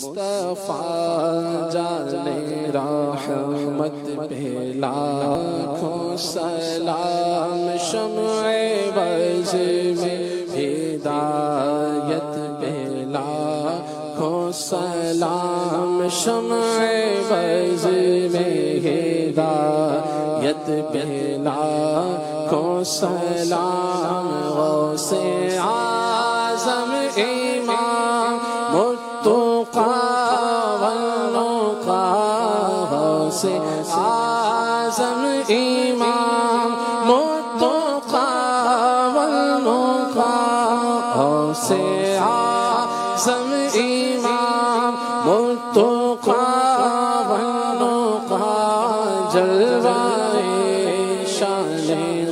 مصطفیٰ جانے رحمت پہ لاکھوں سلام، شمع بز میں ہدایت پہ لاکھوں سلام، شمع بز میں ہدایت پہ لاکھوں سلام، غوث اعظم امام متقی والنقی، غوث اعظم امام متقی والنقی، غوث اعظم امام متقی والنقی، جلوائے شان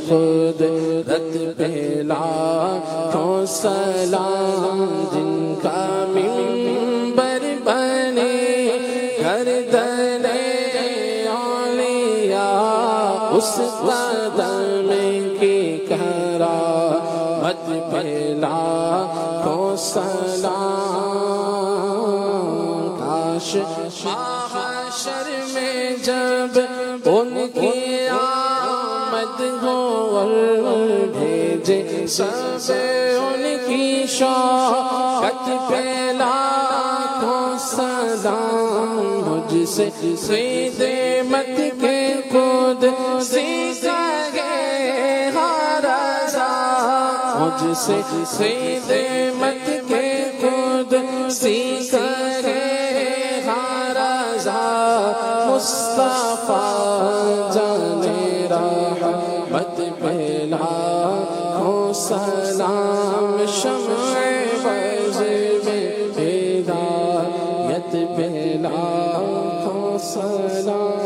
قدرت پہ لاکھوں سلام، جن کا منبر بنے گردن اولیاء، اس قدم کی کرامت پہ لاکھوں سلام، کاش محشر میں جب ان کی آمد ہو اور بھیجے سب ان کی شوقت پہ لاکھوں سلام، مجھ سے سید مت کے قدسی کہے ہر رضا، مجھ سے سید مت کے قدسی کہے ہر رضا، مصطفیٰ جانے رحمت پہ لاکھوں سلام، شمع بز میں ہدایت پہ لاکھوں سلام۔